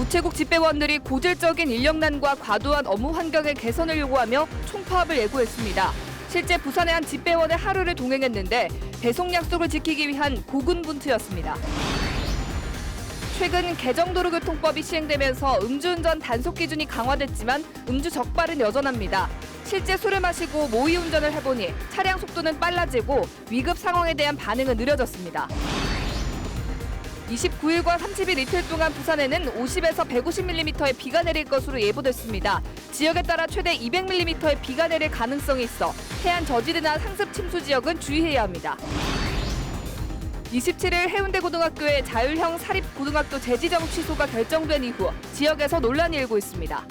우체국 집배원들이 고질적인 인력난과 과도한 업무 환경의 개선을 요구하며 총파업을 예고했습니다. 실제 부산의 한 집배원의 하루를 동행했는데 배송 약속을 지키기 위한 고군분투였습니다. 최근 개정도로교통법이 시행되면서 음주운전 단속 기준이 강화됐지만 음주 적발은 여전합니다. 실제 술을 마시고 모의 운전을 해보니 차량 속도는 빨라지고 위급 상황에 대한 반응은 느려졌습니다. 29일과 30일 이틀 동안 부산에는 50에서 150mm의 비가 내릴 것으로 예보됐습니다. 지역에 따라 최대 200mm의 비가 내릴 가능성이 있어 해안 저지대나 상습 침수 지역은 주의해야 합니다. 27일 해운대고등학교의 자율형 사립고등학교 재지정 취소가 결정된 이후 지역에서 논란이 일고 있습니다.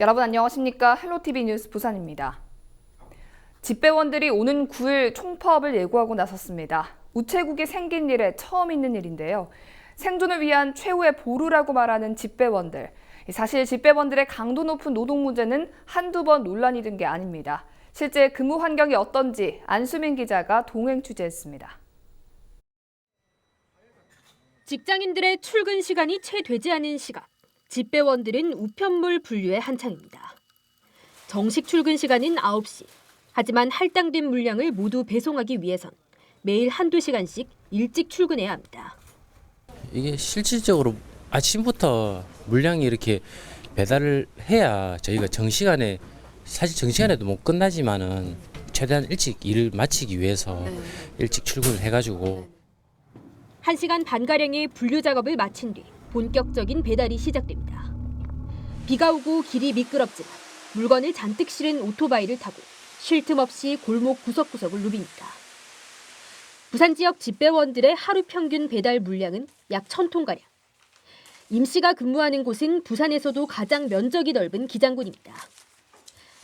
여러분 안녕하십니까? 헬로티비 뉴스 부산입니다. 집배원들이 오는 9일 총파업을 예고하고 나섰습니다. 우체국이 생긴 일에 처음 있는 일인데요. 생존을 위한 최후의 보루라고 말하는 집배원들. 사실 집배원들의 강도 높은 노동 문제는 한두 번 논란이 된 게 아닙니다. 실제 근무 환경이 어떤지 안수민 기자가 동행 취재했습니다. 직장인들의 출근 시간이 채 되지 않은 시각. 집배원들은 우편물 분류에 한창입니다. 정식 출근 시간은 9시. 하지만 할당된 물량을 모두 배송하기 위해선 매일 한두 시간씩 일찍 출근해야 합니다. 이게 실질적으로 아침부터 물량이 이렇게 배달을 해야 저희가 정시간에 사실 정시간에도 못 끝나지만은 최대한 일찍 일을 마치기 위해서 일찍 출근을 해가지고 1시간 반가량의 분류 작업을 마친 뒤 본격적인 배달이 시작됩니다. 비가 오고 길이 미끄럽지만 물건을 잔뜩 실은 오토바이를 타고 쉴 틈 없이 골목 구석구석을 누빕니다. 부산 지역 집배원들의 하루 평균 배달 물량은 약 1000톤가량. 임 씨가 근무하는 곳은 부산에서도 가장 면적이 넓은 기장군입니다.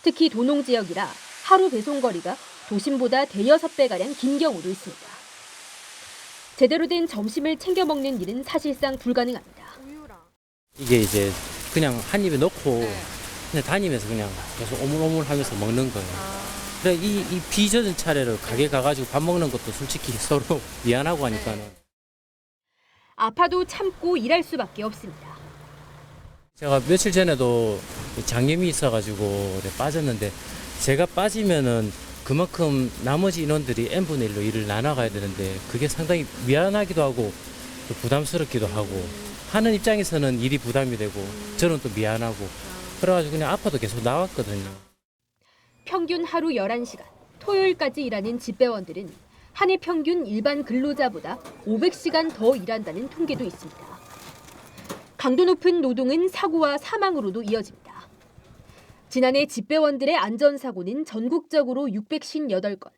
특히 도농 지역이라 하루 배송 거리가 도심보다 대여섯 배가량 긴 경우도 있습니다. 제대로 된 점심을 챙겨 먹는 일은 사실상 불가능합니다. 이게 이제 그냥 한 입에 넣고 그냥 다니면서 그냥 계속 오물오물하면서 먹는 거예요. 그래 이 비 젖은 차례를 가게 가가지고 밥 먹는 것도 솔직히 서로 미안하고 하니까는 아파도 참고 일할 수밖에 없습니다. 제가 며칠 전에도 장염이 있어가지고 빠졌는데 제가 빠지면은 그만큼 나머지 인원들이 n분의 1로 일을 나눠가야 되는데 그게 상당히 미안하기도 하고 또 부담스럽기도 하고 하는 입장에서는 일이 부담이 되고 저는 또 미안하고 그래가지고 그냥 아파도 계속 나왔거든요. 평균 하루 11시간, 토요일까지 일하는 집배원들은 한 해 평균 일반 근로자보다 500시간 더 일한다는 통계도 있습니다. 강도 높은 노동은 사고와 사망으로도 이어집니다. 지난해 집배원들의 안전사고는 전국적으로 658건,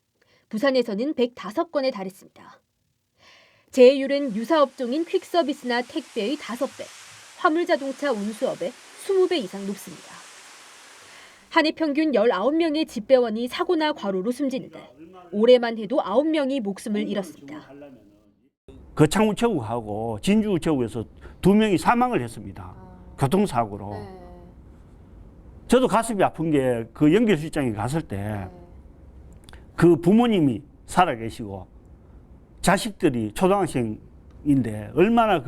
부산에서는 105건에 달했습니다. 재해율은 유사업종인 퀵서비스나 택배의 5배, 화물자동차 운수업의 20배 이상 높습니다. 한 해 평균 19명의 집배원이 사고나 과로로 숨지는데 올해만 해도 9명이 목숨을 잃었습니다. 거창우체국하고 진주우체국에서 2명이 사망을 했습니다. 교통사고로. 저도 가슴이 아픈 게 그 연결실장에 갔을 때 그 부모님이 살아계시고 자식들이 초등학생인데 얼마나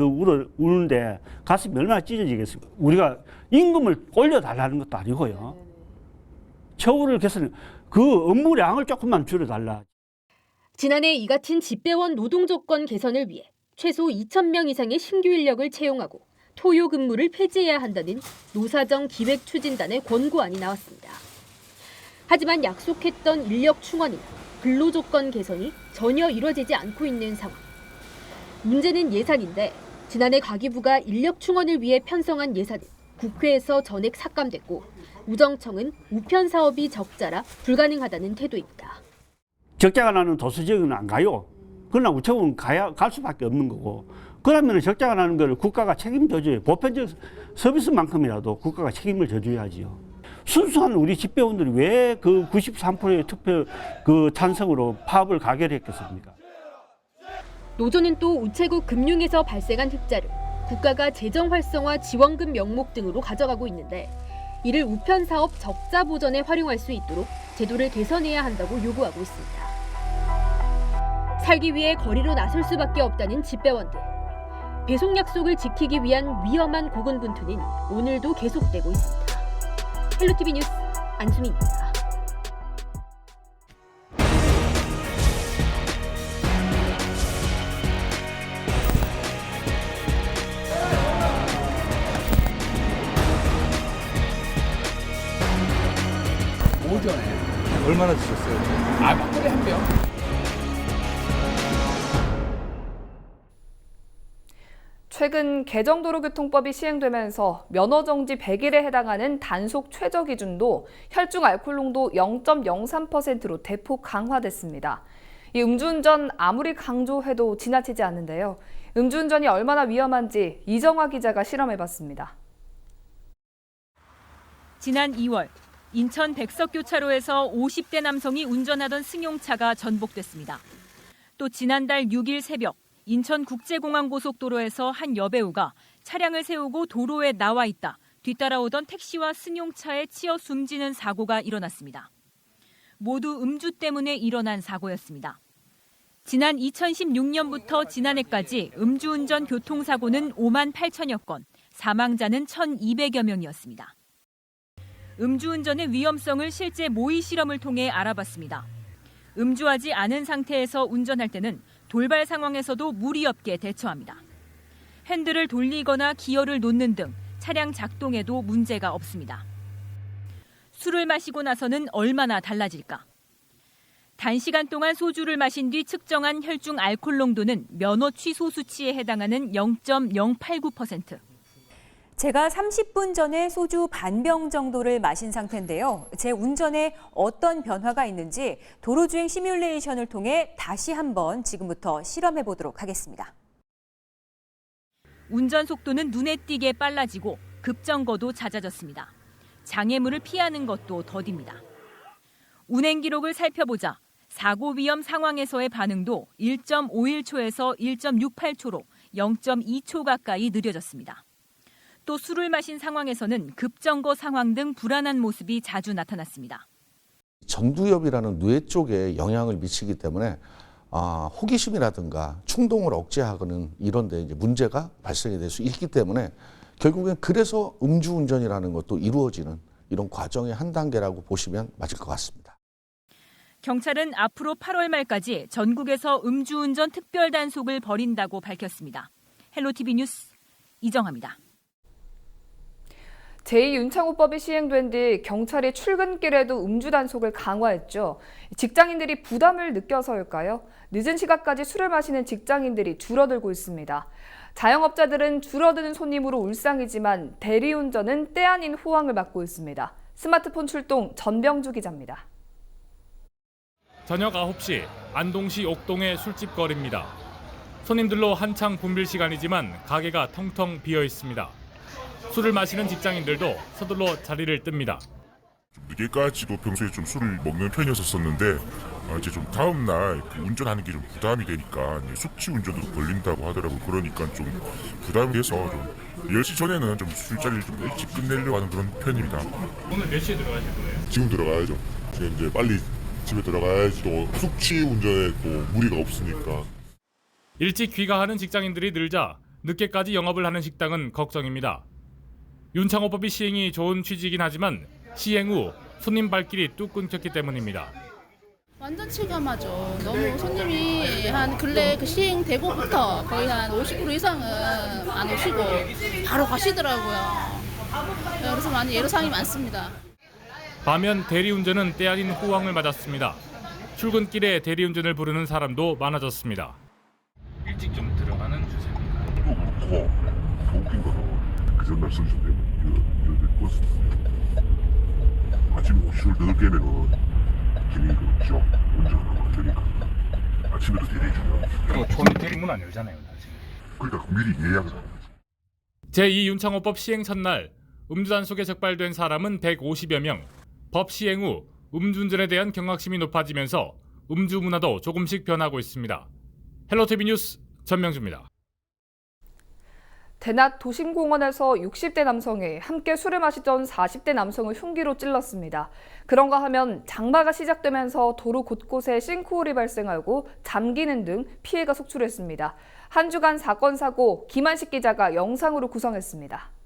우는데 가슴이 얼마나 찢어지겠습니까? 우리가 임금을 올려달라는 것도 아니고요. 처우를 개선해 그 업무량을 조금만 줄여달라. 지난해 이 같은 집배원 노동 조건 개선을 위해 최소 2,000명 이상의 신규 인력을 채용하고 토요 근무를 폐지해야 한다는 노사정 기획추진단의 권고안이 나왔습니다. 하지만 약속했던 인력 충원이나 근로 조건 개선이 전혀 이루어지지 않고 있는 상황. 문제는 예산인데 지난해 과기부가 인력 충원을 위해 편성한 예산은 국회에서 전액 삭감됐고 우정청은 우편 사업이 적자라 불가능하다는 태도입니다. 적자가 나는 도서지역은 안 가요. 그러나 우체국은 갈 수밖에 없는 거고. 그러면 적자가 나는 걸 국가가 책임져줘요. 보편적 서비스만큼이라도 국가가 책임을 져줘야지요. 순수한 우리 집배원들이 왜 그 93%의 투표 찬성으로 파업을 가결했겠습니까? 노조는 또 우체국 금융에서 발생한 흑자를 국가가 재정 활성화 지원금 명목 등으로 가져가고 있는데 이를 우편 사업 적자 보전에 활용할 수 있도록 제도를 개선해야 한다고 요구하고 있습니다. 살기 위해 거리로 나설 수밖에 없다는 집배원들. 배송 약속을 지키기 위한 위험한 고군분투는 오늘도 계속되고 있습니다. 헬로티비 뉴스 안수미입니다. 오전에 얼마나 드셨어요? 막걸리 한 병. 최근 개정도로교통법이 시행되면서 면허정지 100일에 해당하는 단속 최저 기준도 혈중 알코올 농도 0.03%로 대폭 강화됐습니다. 이 음주운전 아무리 강조해도 지나치지 않는데요. 음주운전이 얼마나 위험한지 이정화 기자가 실험해봤습니다. 지난 2월 인천 백석교차로에서 50대 남성이 운전하던 승용차가 전복됐습니다. 또 지난달 6일 새벽 인천국제공항 고속도로에서 한 여배우가 차량을 세우고 도로에 나와 있다 뒤따라오던 택시와 승용차에 치여 숨지는 사고가 일어났습니다. 모두 음주 때문에 일어난 사고였습니다. 지난 2016년부터 지난해까지 음주운전 교통사고는 5만 8천여 건, 사망자는 1,200여 명이었습니다. 음주운전의 위험성을 실제 모의 실험을 통해 알아봤습니다. 음주하지 않은 상태에서 운전할 때는 돌발 상황에서도 무리 없게 대처합니다. 핸들을 돌리거나 기어를 놓는 등 차량 작동에도 문제가 없습니다. 술을 마시고 나서는 얼마나 달라질까? 단시간 동안 소주를 마신 뒤 측정한 혈중 알코올 농도는 면허 취소 수치에 해당하는 0.089%. 제가 30분 전에 소주 반병 정도를 마신 상태인데요. 제 운전에 어떤 변화가 있는지 도로주행 시뮬레이션을 통해 다시 한번 지금부터 실험해 보도록 하겠습니다. 운전 속도는 눈에 띄게 빨라지고 급정거도 잦아졌습니다. 장애물을 피하는 것도 더딥니다. 운행 기록을 살펴보자 사고 위험 상황에서의 반응도 1.51초에서 1.68초로 0.2초 가까이 느려졌습니다. 또 술을 마신 상황에서는 급정거 상황 등 불안한 모습이 자주 나타났습니다. 전두엽이라는 뇌 쪽에 영향을 미치기 때문에 호기심이라든가 충동을 억제하거나 이런 데 이제 문제가 발생이 될 수 있기 때문에 결국엔 그래서 음주운전이라는 것도 이루어지는 이런 과정의 한 단계라고 보시면 맞을 것 같습니다. 경찰은 앞으로 8월 말까지 전국에서 음주운전 특별 단속을 벌인다고 밝혔습니다. 헬로티비 뉴스 이정화입니다. 제2윤창호법이 시행된 뒤 경찰이 출근길에도 음주 단속을 강화했죠. 직장인들이 부담을 느껴서일까요? 늦은 시간까지 술을 마시는 직장인들이 줄어들고 있습니다. 자영업자들은 줄어드는 손님으로 울상이지만 대리운전은 때 아닌 호황을 맞고 있습니다. 스마트폰 출동 전병주 기자입니다. 저녁 9시 안동시 옥동의 술집 거리입니다. 손님들로 한창 붐빌 시간이지만 가게가 텅텅 비어 있습니다. 술을 마시는 직장인들도 서둘러 자리를 뜹니다. 늦게까지도 평소에 좀 술을 먹는 편이었었는데 이제 좀 다음 날 운전하는 게 좀 부담이 되니까 숙취 운전으로 걸린다고 하더라고요. 그러니까 좀 부담이 돼서 좀 10시 전에는 좀 술자리를 좀 일찍 끝내려고 하는 그런 편입니다. 오늘 몇 시에 들어가실 거예요? 지금 들어가야죠. 지금 이제 빨리 집에 들어가야지 또 숙취 운전에 또 무리가 없으니까. 일찍 귀가하는 직장인들이 늘자 늦게까지 영업을 하는 식당은 걱정입니다. 윤창호법이 시행이 좋은 취지이긴 하지만 시행 후 손님 발길이 뚝 끊겼기 때문입니다. 완전 체감하죠. 너무 손님이 한 근래 시행되고부터 거의 한 50% 이상은 안 오시고 바로 가시더라고요. 그래서 많이 애로사항이 많습니다. 반면 대리운전은 때 아닌 호황을 맞았습니다. 출근길에 대리운전을 부르는 사람도 많아졌습니다. 일찍 좀 들어가는 추세입니다. 더 웃긴 거는 그 전날 선수 때문에 이런 버스 아침에 오실 늦게면은 괜히 그렇죠. 운전을 안 되니까 아침에도 대리 주면 처음에 대리문 안 열잖아요. 그러니까 미리 예약을 하는 거지. 제2윤창호법 시행 첫날 음주 단속에 적발된 사람은 150여 명. 법 시행 후 음주운전에 대한 경각심이 높아지면서 음주 문화도 조금씩 변하고 있습니다. 헬로티비 뉴스 전명주입니다. 대낮 도심공원에서 60대 남성이 함께 술을 마시던 40대 남성을 흉기로 찔렀습니다. 그런가 하면 장마가 시작되면서 도로 곳곳에 싱크홀이 발생하고 잠기는 등 피해가 속출했습니다. 한 주간 사건 사고 김한식 기자가 영상으로 구성했습니다.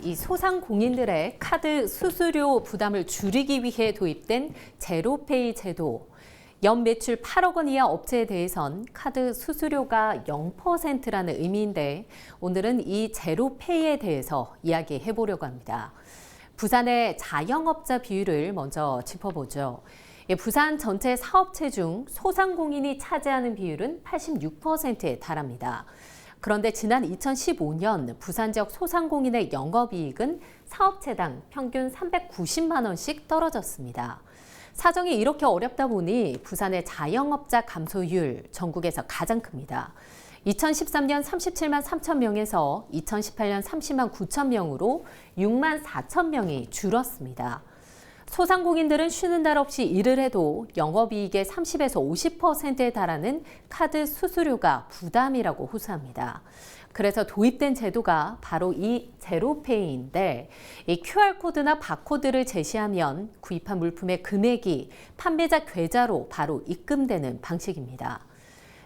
이 소상공인들의 카드 수수료 부담을 줄이기 위해 도입된 제로페이 제도. 연 매출 8억 원 이하 업체에 대해선 카드 수수료가 0%라는 의미인데 오늘은 이 제로페이에 대해서 이야기해 보려고 합니다. 부산의 자영업자 비율을 먼저 짚어보죠. 부산 전체 사업체 중 소상공인이 차지하는 비율은 86%에 달합니다. 그런데 지난 2015년 부산 지역 소상공인의 영업이익은 사업체당 평균 390만 원씩 떨어졌습니다. 사정이 이렇게 어렵다 보니 부산의 자영업자 감소율 전국에서 가장 큽니다. 2013년 37만 3천 명에서 2018년 30만 9천 명으로 6만 4천 명이 줄었습니다. 소상공인들은 쉬는 날 없이 일을 해도 영업이익의 30에서 50%에 달하는 카드 수수료가 부담이라고 호소합니다. 그래서 도입된 제도가 바로 이 제로페이인데 이 QR코드나 바코드를 제시하면 구입한 물품의 금액이 판매자 계좌로 바로 입금되는 방식입니다.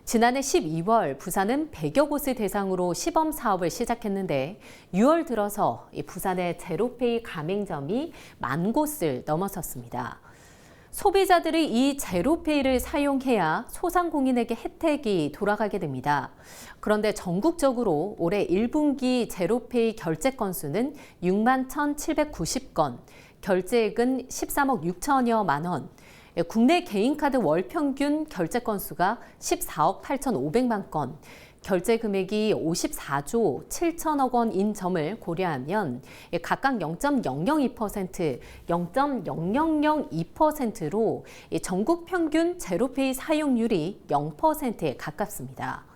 지난해 12월 부산은 100여 곳을 대상으로 시범 사업을 시작했는데 6월 들어서 부산의 제로페이 가맹점이 10,000곳을 넘어섰습니다. 소비자들이 이 제로페이를 사용해야 소상공인에게 혜택이 돌아가게 됩니다. 그런데 전국적으로 올해 1분기 제로페이 결제 건수는 6만 1,790건, 결제액은 13억 6천여만 원, 국내 개인카드 월평균 결제 건수가 14억 8,500만 건, 결제 금액이 54조 7천억 원인 점을 고려하면 각각 0.002%, 0.0002%로 전국 평균 제로페이 사용률이 0%에 가깝습니다.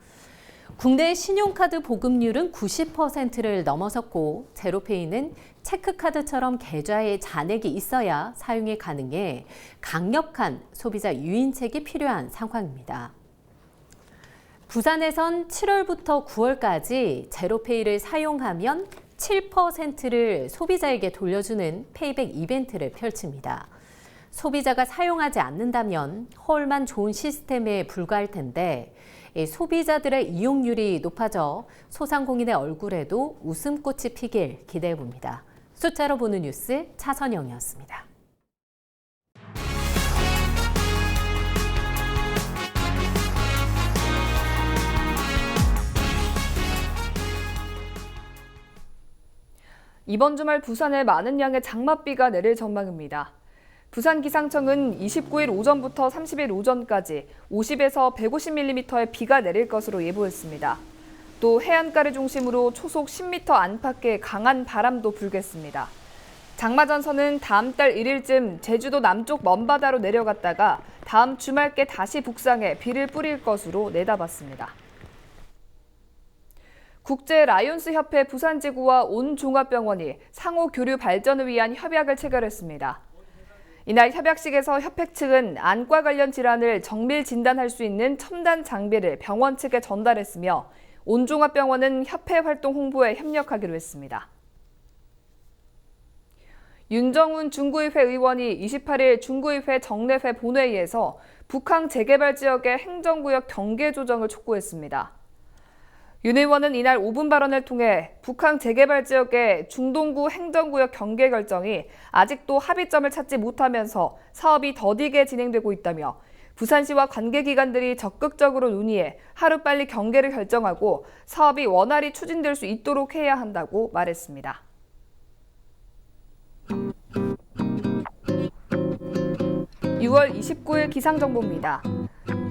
국내 신용카드 보급률은 90%를 넘어섰고 제로페이는 체크카드처럼 계좌에 잔액이 있어야 사용이 가능해 강력한 소비자 유인책이 필요한 상황입니다. 부산에선 7월부터 9월까지 제로페이를 사용하면 7%를 소비자에게 돌려주는 페이백 이벤트를 펼칩니다. 소비자가 사용하지 않는다면 헐만 좋은 시스템에 불과할 텐데 소비자들의 이용률이 높아져 소상공인의 얼굴에도 웃음꽃이 피길 기대해봅니다. 숫자로 보는 뉴스 차선영이었습니다. 이번 주말 부산에 많은 양의 장맛비가 내릴 전망입니다. 부산기상청은 29일 오전부터 30일 오전까지 50에서 150mm의 비가 내릴 것으로 예보했습니다. 또 해안가를 중심으로 초속 10m 안팎의 강한 바람도 불겠습니다. 장마 전선은 다음 달 1일쯤 제주도 남쪽 먼바다로 내려갔다가 다음 주말께 다시 북상해 비를 뿌릴 것으로 내다봤습니다. 국제 라이온스 협회 부산지구와 온종합병원이 상호 교류 발전을 위한 협약을 체결했습니다. 이날 협약식에서 협회 측은 안과 관련 질환을 정밀 진단할 수 있는 첨단 장비를 병원 측에 전달했으며 온종합병원은 협회 활동 홍보에 협력하기로 했습니다. 윤정훈 중구의회 의원이 28일 중구의회 정례회 본회의에서 북항 재개발 지역의 행정구역 경계 조정을 촉구했습니다. 윤 의원은 이날 5분 발언을 통해 북한 재개발 지역의 중동구 행정구역 경계 결정이 아직도 합의점을 찾지 못하면서 사업이 더디게 진행되고 있다며 부산시와 관계기관들이 적극적으로 논의해 하루빨리 경계를 결정하고 사업이 원활히 추진될 수 있도록 해야 한다고 말했습니다. 6월 29일 기상정보입니다.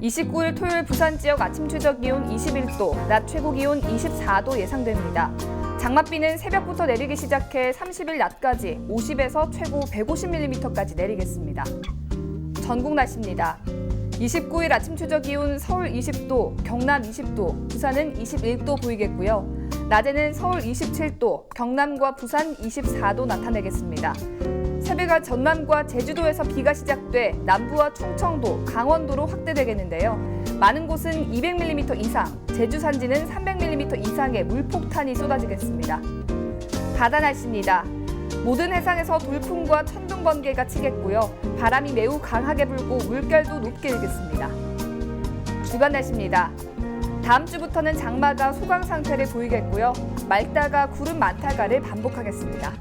29일 토요일 부산 지역 아침 최저 기온 21도, 낮 최고 기온 24도 예상됩니다. 장맛비는 새벽부터 내리기 시작해 30일 낮까지 50에서 최고 150mm까지 내리겠습니다. 전국 날씨입니다. 29일 아침 최저 기온 서울 20도, 경남 20도, 부산은 21도 보이겠고요. 낮에는 서울 27도, 경남과 부산 24도 나타내겠습니다. 새벽과 전남과 제주도에서 비가 시작돼 남부와 충청도, 강원도로 확대되겠는데요. 많은 곳은 200mm 이상, 제주 산지는 300mm 이상의 물폭탄이 쏟아지겠습니다. 바다 날씨입니다. 모든 해상에서 돌풍과 천둥 번개가 치겠고요. 바람이 매우 강하게 불고 물결도 높게 일겠습니다. 주간 날씨입니다. 다음 주부터는 장마가 소강 상태를 보이겠고요. 맑다가 구름 많다가를 반복하겠습니다.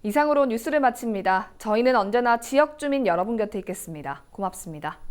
이상으로 뉴스를 마칩니다. 저희는 언제나 지역 주민 여러분 곁에 있겠습니다. 고맙습니다.